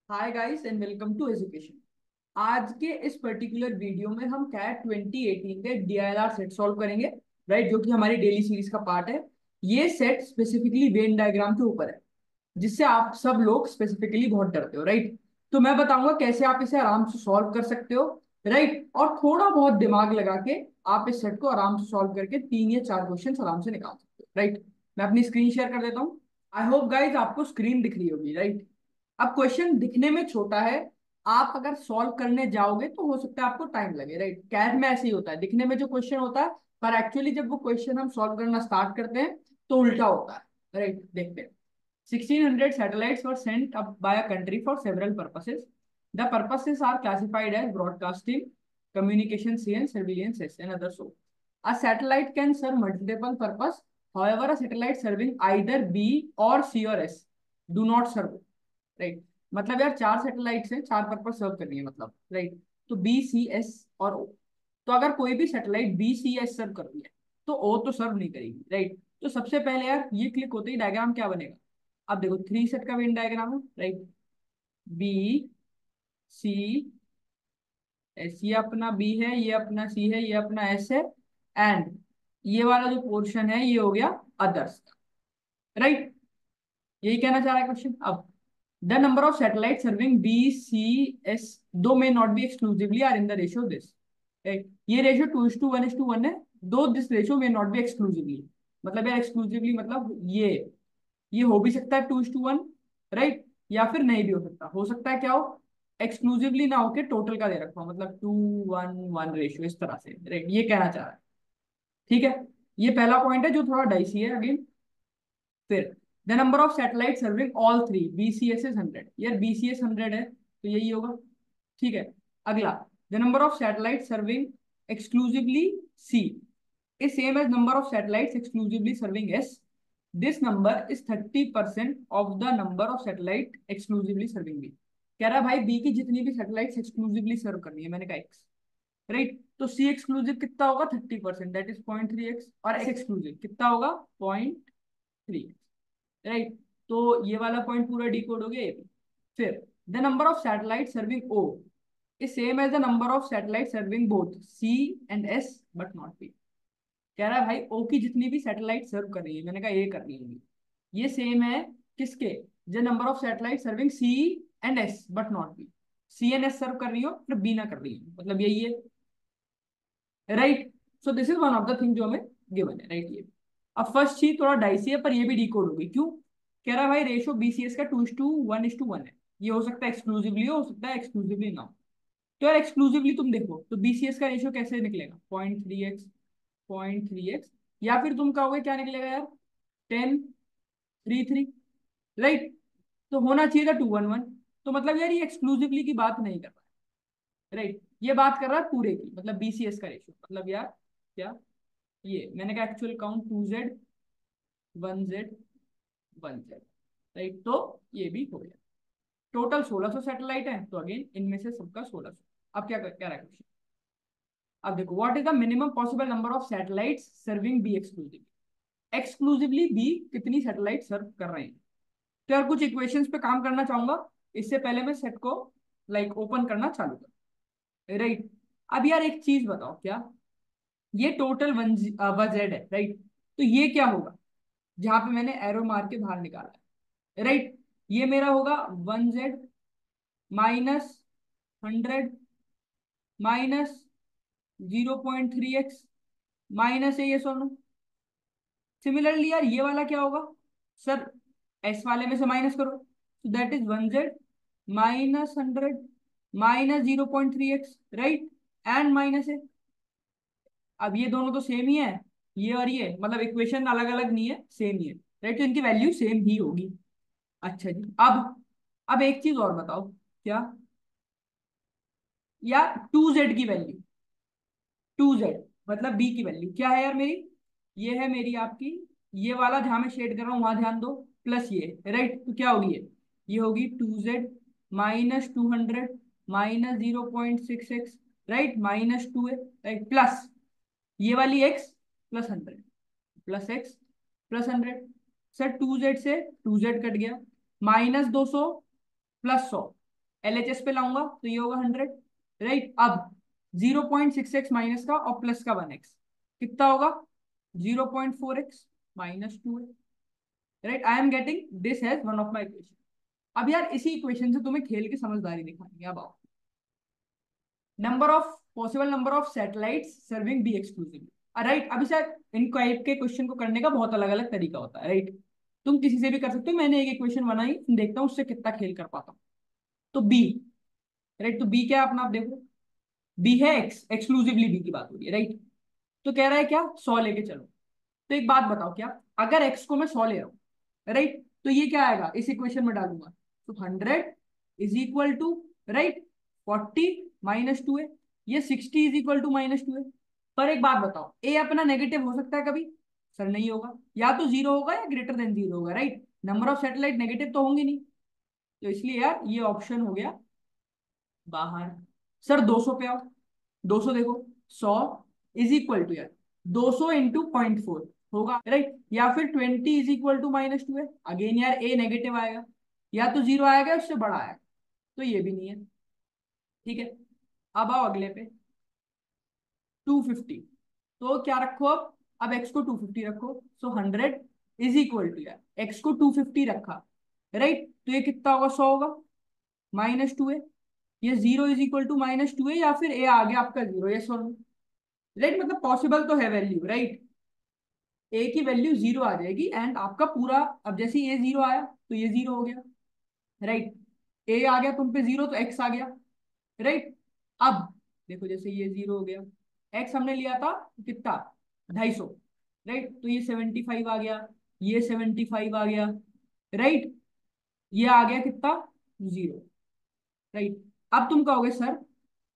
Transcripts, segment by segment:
Hi guys and welcome to education. आज के इस पर्टिकुलर वीडियो में हम कैट 2018 के डीआईएलआर सेट सॉल्व करेंगे। राइट, जो कि हमारी डेली सीरीज का पार्ट है। ये सेट स्पेसिफिकली वेन डायग्राम के ऊपर है, जिससे आप सब लोग स्पेसिफिकली बहुत डरते हो। राइट, तो मैं बताऊंगा कैसे आप इसे आराम से सॉल्व कर सकते हो। राइट, और थोड़ा बहुत दिमाग लगा के आप इस सेट को आराम से सॉल्व करके 3 या 4 क्वेश्चन आराम से निकाल सकते हो। राइट, मैं अपनी स्क्रीन शेयर कर देता हूँ। आई होप गाइज आपको स्क्रीन दिख रही होगी। राइट, अब क्वेश्चन दिखने में छोटा है, आप अगर सॉल्व करने जाओगे तो हो सकता है आपको टाइम लगे। राइट, कैट में ऐसे ही होता है, दिखने में जो क्वेश्चन होता है, पर एक्चुअली जब वो क्वेश्चन हम सॉल्व करना स्टार्ट करते हैं तो उल्टा होता है। राइट, देखते हैं। 1600 satellites were sent up by a country for several purposes. The purposes are classified as broadcasting, communication, science, surveillance, and others. So, a satellite can serve multiple purposes. However, a satellite serving either B or C or S do not serve. Right, मतलब यार 4 satellites हैं, 4 purpose सर्व करनी है मतलब। Right, तो B C S और ओ। तो अगर कोई भी satellite B C S serve कर रही है तो ओ तो सर्व नहीं करेगी। राइट, तो सबसे पहले यार ये क्लिक होते ही डायग्राम क्या बनेगा। अब देखो 3 सेट का वेन डायग्राम है। राइट, बी सी एस, ये अपना बी है, ये अपना सी है, ये अपना एस है, एंड ये वाला जो पोर्शन है ये हो गया अदर्स। राइट, यही कहना चाह रहा है क्वेश्चन। अब the number of satellite serving B C S though may not be exclusively are in the ratio this. ये रेशियो 2:1:1 है। Though this ratio may not be exclusively, मतलब यार एक्सक्लूसिवली मतलब ये हो भी सकता है 2:1। राइट, या फिर नहीं भी हो सकता है क्या हो, एक्सक्लूसिवली ना होके टोटल का दे रखा हो, मतलब 2:1:1 रेशियो इस तरह से। राइट, ये कहना चाह रहा है। ठीक है, ये पहला पॉइंट है जो थोड़ा डाइसी है अगेन। फिर the number of satellite serving all three BCS is 100। यार बीसीएस 100 है तो यही होगा। ठीक है, अगला the number of satellite serving exclusively C is same as number of satellites exclusively serving S. This number is 30% of the number of satellite exclusively serving B. कह रहा है भाई बी की जितनी भी सैटेलाइट्स एक्सक्लूसिवली सर्व करनी है, मैंने कहा एक्स। राइट, तो सी एक्सक्लूसिव कितना होगा 30%, दैट इज 0.3x, और एक्स एक्सक्लूसिव कितना होगा 0.3x। राइट, तो ये वाला पॉइंट पूरा डिकोड हो गया ये भी। फिर the number of satellite serving O is same as the number of satellite serving both C and S but not B. कह रहा है भाई ओ की जितनी भी सैटेलाइट सर्व कर रही है, मैंने कहा ये कर रही होंगी, ये सेम है किसके, जो number of satellite serving C and S but not B. C and S serve कर रही हो फिर बी ना कर रही हो, मतलब यही है। Right, so this is one of the thing जो हमें गिवन है। राइट, ये अब फर्स्ट चीज थोड़ा डाइसी है पर ये भी डिकोड होगी। क्यों, कह रहा है भाई रेशो बीसीएस का 2:1:1 है। ये हो सकता है एक्सक्लूसिवली, हो सकता है एक्सक्लूसिवली ना हो। तो यार एक्सक्लूसिवली तुम देखो तो बीसीएस का रेशियो कैसे निकलेगा, 0.3x, 0.3x, या फिर तुम कहोगे क्या निकलेगा यार 10:3:3। राइट, तो होना चाहिए था 2:1:1। तो मतलब यार ये एक्सक्लूसिवली की बात नहीं कर रहा है। राइट, ये बात कर रहा है पूरे की, मतलब बीसीएस का रेशियो, मतलब यार क्या, ये मैंने कहा actual count 2Z 1Z 1Z। Right, तो ये भी हो गया। टोटल 1600 सैटेलाइट है, तो अगेन इनमें से सबका 1600। अब क्या क्या रहा है क्वेश्चन। अब देखो what is the minimum possible number of satellites serving B exclusively. Exclusively B कितनी सैटेलाइट सर्व कर रहे हैं। तो यार कुछ इक्वेशंस पे काम करना चाहूंगा, इससे पहले मैं सेट को लाइक ओपन करना चालू कर। राइट, अब यार एक चीज बताओ, क्या ये टोटल वन जेड है। राइट, तो ये क्या होगा जहां पे मैंने एरो मार के बाहर निकाला है। राइट, ये मेरा होगा 1Z minus 100 minus 0.3x minus है ये सोनू। सिमिलरली यार ये वाला क्या होगा सर, एस वाले में से माइनस करो तो that is 1Z minus 100 minus 0.3x। Right, and minus है। अब ये दोनों तो सेम ही है, ये और ये मतलब इक्वेशन अलग अलग नहीं है, सेम ही है। राइट, तो इनकी वैल्यू सेम ही होगी। अच्छा जी, अब एक चीज और बताओ, क्या यार 2Z की वैल्यू, 2Z मतलब बी की वैल्यू क्या है यार मेरी, ये है मेरी आपकी, ये वाला जहां मैं शेड कर रहा हूँ वहां ध्यान दो, प्लस ये। राइट, तो क्या होगी ये होगी 2Z minus 200 minus 0.6x। Right, -2 है। राइट, प्लस ये वाली x plus 100 plus x plus 100। Sir 2Z से 2Z कट गया, -200 प्लस 100। LHS पे लाऊंगा तो ये होगा 100, राइट। अब 0.6x माइनस का और प्लस का 1x कितना होगा, 0.4x minus 2, right. I am getting this as one of my equation. अब यार इसी इक्वेशन से तुम्हें खेल की समझदारी दिखानी है। अब आओ, number of possible number of satellites serving B exclusively, right. अभी शायद इन टाइप के क्वेश्चन को करने का बहुत अलग अलग तरीका होता है, राइट। तुम किसी से भी कर सकते हो, मैंने एक इक्वेशन बनाई, देखता हूँ उससे कितना खेल कर पाता हूँ। तो बी, राइट, तो बी क्या है अपना, आप देखो, बी है एक्स, एक्सक्लूसिवली बी की बात हो रही है, राइट। तो कह रहा है क्या, 100 लेके चलो। तो एक बात बताओ, क्या अगर एक्स को मैं 100 ले रहा हूँ, राइट, तो ये क्या आएगा, इस इक्वेशन में डालूंगा तो 100 is equal to, right, 40 minus 2 है, ये 60 इज इक्वल टू माइनस 2 है। पर एक बात बताओ, ए अपना नेगेटिव हो सकता है कभी, सर नहीं होगा, या तो जीरो होगा या ग्रेटर देन जीरो होगा, right. Number of satellite negative तो होंगे नहीं, तो इसलिए यार ये ऑप्शन हो गया बाहर। सर 200 पे आओ, 200 देखो, 100 इज इक्वल टू यार 200 इंटू 0.4 होगा, राइट। या फिर 20 इज इक्वल टू माइनस 2 है, अगेन यार ए नेगेटिव आएगा, या तो जीरो आएगा उससे बड़ा आएगा, तो ये भी नहीं है, ठीक है। अब आओ अगले पे, 250। तो क्या रखो अब एक्स को 250 रखो, सो 100 इज इक्वल टू, यार एक्स को 250 रखा, राइट, तो ये कितना होगा, 100 होगा, माइनस 2 है, ये 0 इज इक्वल टू माइनस 2 है, या फिर ए आ गया आपका 0, ये सॉल्व, राइट। मतलब पॉसिबल तो है वैल्यू, राइट, ए की वैल्यू 0 आ जाएगी एंड आपका पूरा, अब जैसे ए 0 आया तो ये 0 हो गया, राइट। ए आ गया तुम पे 0 तो एक्स आ गया, राइट। अब देखो जैसे ये 0 हो गया, एक्स हमने लिया था कितना, 250, राइट, तो ये 75 आ गया, ये 75 आ गया, राइट, ये आ गया कितना, 0, राइट। अब तुम कहोगे सर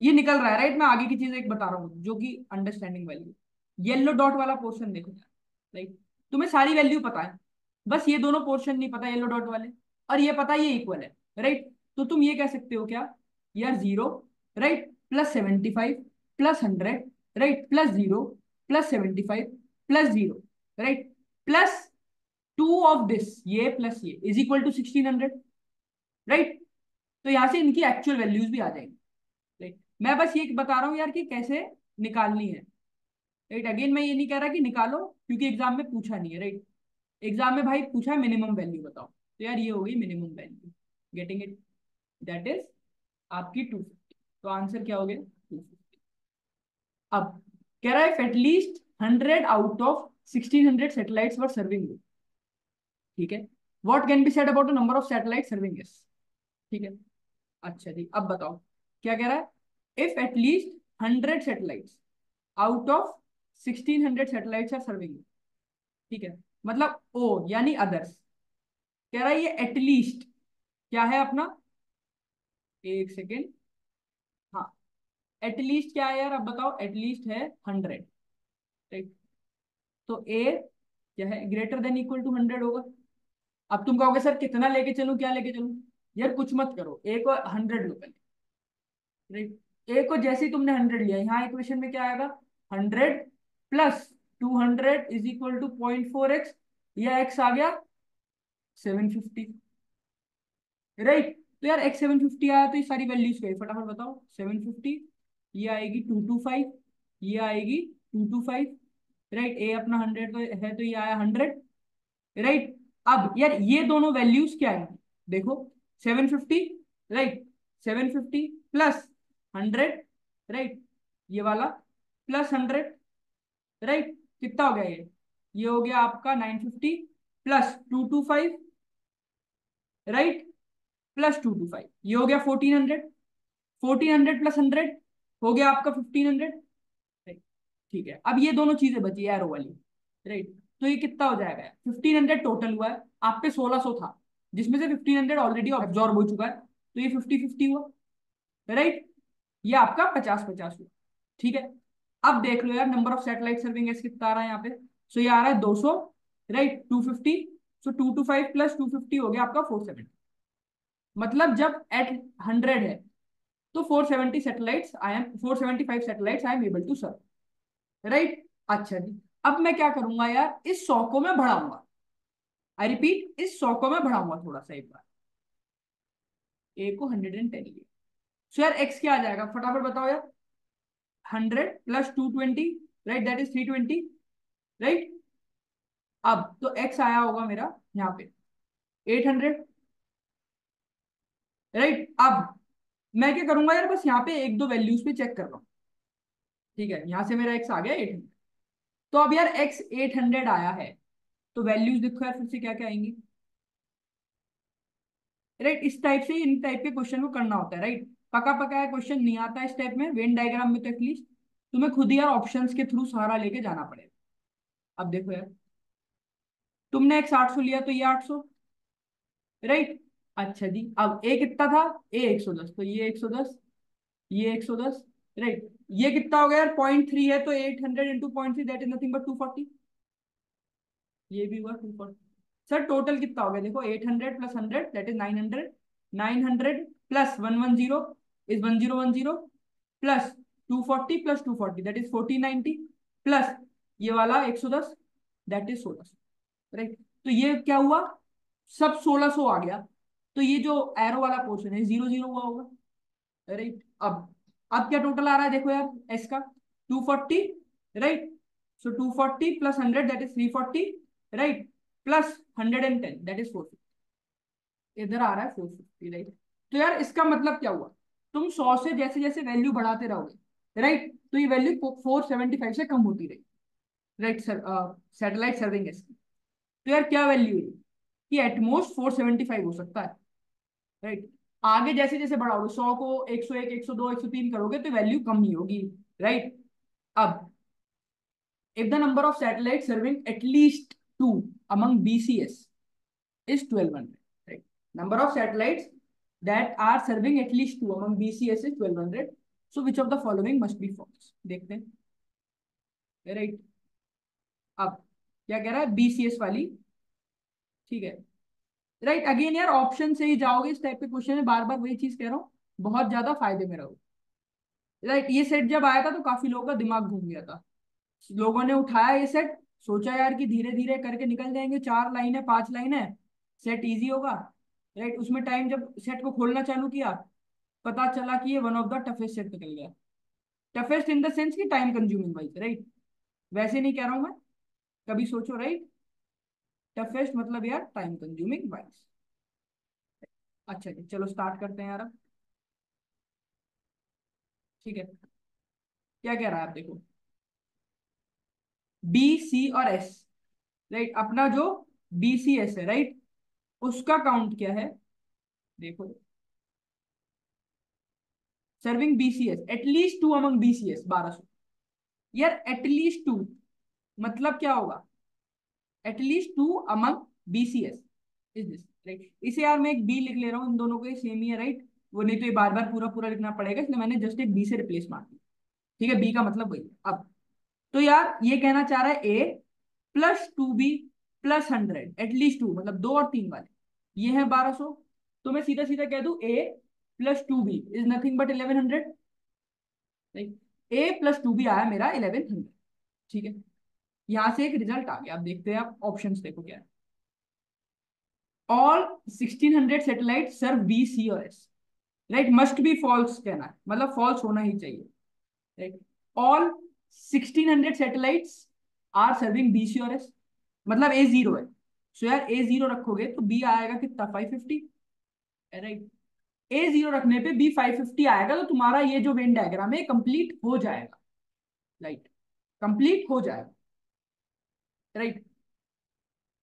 ये निकल रहा है, राइट, मैं आगे की चीज एक बता रहा हूँ जो कि अंडरस्टैंडिंग वाली है। येलो डॉट वाला पोर्शन देखो, राइट, तुम्हें सारी वैल्यू पता है, बस ये दोनों पोर्शन नहीं पता येलो डॉट वाले, और ये पता है ये इक्वल है, राइट। तो तुम ये कह सकते हो क्या, यार 0, right, plus 75 plus 100, right, plus 0 plus 75 plus 0, right, plus 2 of this, ये प्लस ये इज इक्वल टू 1600, राइट। तो यहां से इनकी एक्चुअल वैल्यूज भी आ जाएंगी, राइट। मैं बस ये बता रहा हूँ यार कि कैसे निकालनी है, राइट। अगेन मैं ये नहीं कह रहा कि निकालो, क्योंकि एग्जाम में पूछा नहीं है, राइट। एग्जाम में भाई पूछा है मिनिमम वैल्यू बताओ, तो यार ये हो गई minimum value, getting it, that is आपकी 250। तो आंसर क्या हो गया, 250। अब कह रहा है at least 100 out of 1600 satellites were serving you, ठीक है। What can be said about the number of satellite serving yes, ठीक है। अच्छा जी, अब बताओ क्या कह रहा है, if at least 100 satellites out of 1600 satellites are serving, ठीक है, मतलब ओ यानी अदर्स। कह रहा है ये एटलीस्ट क्या है अपना, एक सेकेंड, हाँ, एटलीस्ट क्या है यार, अब बताओ, एटलीस्ट है 100, राइट। तो ए क्या है, ग्रेटर देन इक्वल टू 100 होगा। अब तुम कहोगे सर कितना लेके चलूं, क्या लेके चलूं, यार कुछ मत करो, ए को 100 लो पहले, राइट। ए को जैसे ही तुमने 100 लिया, यहाँ इक्वेशन में क्या आएगा, 100 plus 200 is equal to 0.4x, या एक्स आ गया 750, राइट। तो यार एक्स 750 आया, तो ये सारी वैल्यूज क्या है फटाफट बताओ, 750, ये आएगी 225, ये आएगी 225, राइट। ए अपना 100 तो है, तो ये आया 100, राइट। अब यार ये दोनों वैल्यूज क्या है, देखो, 750, राइट, 750 प्लस 100, राइट, ये वाला प्लस 100, राइट, कितना हो गया ये हो गया आपका 950 प्लस 225, राइट, प्लस 225, ये हो गया 1400, 1400 प्लस 100 हो गया आपका 1500, राइट। ठीक है, अब ये दोनों चीजें बची एरो वाली, राइट। तो ये कितना हो जाएगा, 1500 टोटल हुआ है, आप पे 1600 था, जिसमें से 1500 ऑलरेडी ऑब्जॉर्व हो चुका है, तो ये 50-50 हुआ, राइट। ये आपका 50-50 हुआ, ठीक है। अब देख लो यार number of satellite serving S कितना आ रहा है यहाँ पे, सो ये आ रहा है 200, राइट, 250, सो 225 प्लस 250 हो गया आपका 470। मतलब जब एट 100 है तो 470 satellites I am 475 satellites I am able to serve, right. अच्छा जी, अब मैं क्या करूंगा यार, इस 100 को मैं बढ़ाऊंगा, आई रिपीट, इस 100 को मैं बढ़ाऊंगा थोड़ा सा एक बार, ए को 110 लिया। सो यार एक्स क्या आ जाएगा, फटाफट बताओ यार। 100 + 220, राइट, दैट इज 320, राइट। अब तो एक्स आया होगा मेरा यहाँ पे 800, राइट। अब मैं क्या करूंगा यार, बस यहाँ पे एक दो वैल्यूज पे चेक कर रहा हूँ, ठीक है। यहाँ से मेरा एक्स आ गया 800। तो अब यार एक्स 800 आया है, तो वैल्यूज देखो यार फिर से क्या क्या आएंगी, राइट। इस टाइप से इन टाइप के क्वेश्चन को करना होता है, राइट। पका पकाया क्वेश्चन नहीं आता इस टाइप में, वेन डायग्राम में तो एटलीस्ट तुम्हें खुद ही यार ऑप्शंस के थ्रू सहारा लेके जाना पड़ेगा। अब देखो यार, तुमने एक्स 800 लिया तो ये 800, राइट। अच्छा जी, अब ए कितना था, ए 110, तो ये 110, ये 110, राइट। ये कितना हो गया यार, 0.3 है, तो 800 × 0.3 दैट इज नथिंग बट 240। ये भी हुआ 240। सर टोटल कितना हो गया, देखो 800 + 100 that is 900, 900 + 110 is 1010, plus 240 + 240 that is 1490, plus ये वाला 110 दैट इज 1600, राइट। तो ये क्या हुआ, सब 1600 आ गया। तो ये जो एरो वाला पोर्शन है 00 हुआ होगा, राइट। अब क्या टोटल आ रहा है देखो यार, एस का 240, right. So 240 + 100 that is 340, right, plus 110 that is 450, इधर आ रहा है 450, राइट। तो यार इसका मतलब क्या हुआ, तुम 100 से जैसे जैसे वैल्यू बढ़ाते रहोगे, राइट, तो ये वैल्यू 475 से कम होती रही, right sir. Satellite serving S की तो यार क्या वैल्यू है कि एटमोस्ट 475 हो सकता है, राइट। आगे जैसे जैसे बढ़ाओगे 100 को 101, 102, 103 करोगे तो वैल्यू कम नहीं होगी, राइट। अब if the number of satellites serving at least two among BCS is 1200, right? Number of satellites that are serving at least two among BCS is 1200. So which of the following must be false? देखते हैं, right. अब क्या कह रहा है, BCS वाली, ठीक है, राइट। अगेन यार ऑप्शन से ही जाओगे इस टाइप के क्वेश्चन में, बार बार वही चीज कह रहा हूँ, बहुत ज्यादा फायदे में रहो, राइट। ये सेट जब आया था तो काफी लोगों का दिमाग घूम गया था, लोगों ने उठाया ये सेट, सोचा यार कि धीरे धीरे करके निकल जाएंगे, 4 लाइन है 5 लाइन है, सेट इजी होगा, राइट। उसमें टाइम जब सेट को खोलना चालू किया, पता चला कि ये one of the toughest set निकल गया। टफेस्ट इन द सेंस कि टाइम कंज्यूमिंग वाइज, राइट। वैसे नहीं कह रहा हूं मैं, कभी सोचो, राइट। टफेस्ट मतलब यार टाइम कंज्यूमिंग वाइज। अच्छा जी, चलो स्टार्ट करते हैं यार अब, ठीक है। क्या कह रहा है आप देखो, बी सी और एस, राइट। अपना जो बी सी एस है, राइट, उसका काउंट क्या है, देखो। Serving BCS at least to among BCS 1200, यार एटलीस्ट टू मतलब क्या होगा, at least to among BCS is this, right. इसे यार मैं एक बी लिख ले रहा हूँ, इन दोनों को ये सेम ही है, राइट। वो नहीं तो ये बार बार पूरा पूरा लिखना पड़ेगा, इसलिए मैंने जस्ट एक बी से रिप्लेस मार दिया, ठीक है। बी का मतलब वही है। अब तो यार ये कहना चाह रहा है ए +2b +100 एटलीस्ट टू, मतलब दो और तीन वाले ये है 1200। तो मैं सीधा सीधा कह दूं ए +2b is nothing but 1100, A + 2b आया मेरा 1100, ठीक है। यहां से एक रिजल्ट आ गया, अब देखते हैं, आप ऑप्शंस देखो क्या है। All 1600 satellite serve B C और S, right. Must be false कहना है, मतलब फॉल्स होना ही चाहिए, right. All 1600 satellites are serving B C और एस, मतलब ए जीरो है। सो यार ए जीरो रखोगे तो बी आएगा कितना, 550, राइट। ए जीरो रखने पे बी 550 आएगा, तो तुम्हारा ये जो वेन डायग्राम है कंप्लीट हो जाएगा, राइट, कंप्लीट हो जाएगा, राइट।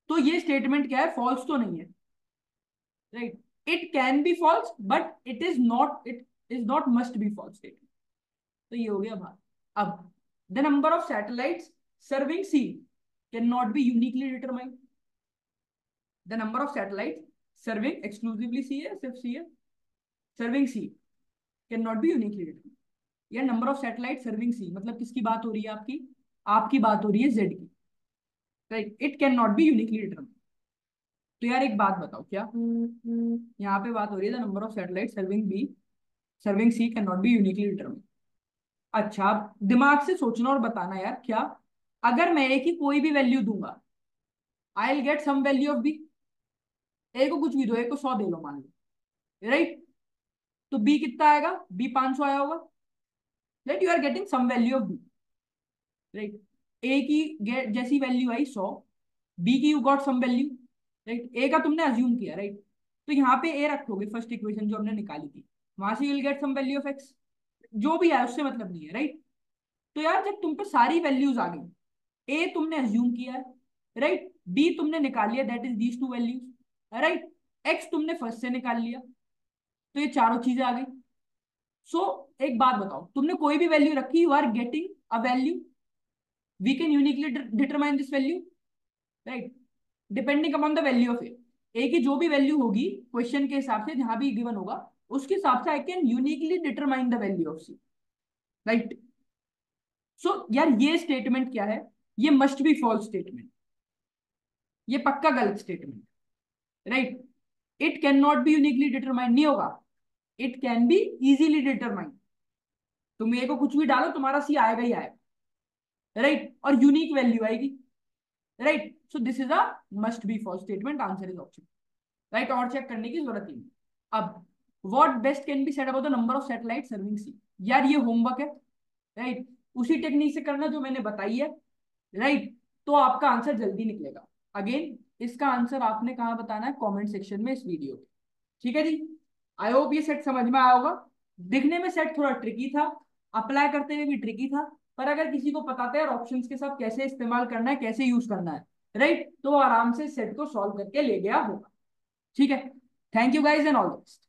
तो ये स्टेटमेंट क्या है, फॉल्स तो नहीं है, right. It can be false but it is not must be false statement. तो ये हो गया बात। अब the number of satellites serving C can not be uniquely determined, the number of satellites serving exclusively C है, सिर्फ C है, serving C can not be uniquely determined. या number of satellite serving C मतलब किसकी बात हो रही है, आपकी आपकी बात हो रही है जेड की, right. It can not be uniquely determined. तो यार एक बात बताओ, क्या यहाँ पे बात हो रही है the number of satellite serving C can not be uniquely determined. अच्छा, आप दिमाग से सोचना और बताना यार, क्या अगर मैं ए की कोई भी वैल्यू दूंगा, I will get some value of B. A को कुछ भी दो, ए को 100 दे लो मान लो, राइट। तो बी कितना आएगा, बी 500 आया होगा, right, you are getting some value of B, right. A की जैसी वैल्यू आई 100, बी की you got some value, right, A का तुमने अज्यूम किया, राइट, तो यहाँ पे ए रखोगे फर्स्ट इक्वेशन जो हमने निकाली थी, वहां से you will get some value of X, जो भी है उससे मतलब नहीं है, राइट। तो यार जब तुम पे सारी वैल्यूज आ गई, ए तुमने अज्यूम किया है, राइट, बी तुमने निकाल लिया, that is these two values, right, x तुमने फर्स्ट से निकाल लिया, तो ये चारों चीजें आ गई। सो एक बात बताओ, तुमने कोई भी वैल्यू रखी, you are getting a value, we can uniquely determine this value, right, depending upon the value of A की जो भी वैल्यू होगी क्वेश्चन के हिसाब से जहां भी गिवन होगा, उसके हिसाब से I can uniquely determine the value of C, right. So यार ये स्टेटमेंट क्या है, ये मस्ट बी फॉल्स स्टेटमेंट, ये पक्का गलत statement, right. It can not be uniquely determined, नहीं होगा, it can be easily determined, तुम ए को कुछ भी डालो तुम्हारा सी आएगा ही आएगा, राइट, और यूनिक वैल्यू आएगी, right. So this is a must be false statement, answer is option, right, और चेक करने की जरूरत ही नहीं। अब what best can be said about the number of satellite serving C, यार ये होमवर्क है, राइट, उसी टेक्निक से करना जो मैंने बताई है, राइट, तो आपका आंसर जल्दी निकलेगा। अगेन इसका आंसर आपने कहाँ बताना है, कमेंट सेक्शन में इस वीडियो पे, ठीक है जी। आई होप ये सेट समझ में आया होगा, दिखने में सेट थोड़ा ट्रिकी था, अप्लाई करते हुए भी ट्रिकी था, पर अगर किसी को पता है ऑप्शंस के साथ कैसे इस्तेमाल करना है, कैसे यूज करना है, राइट, तो वो आराम से सेट को सॉल्व करके ले गया होगा, ठीक है। Thank you guys and all the best.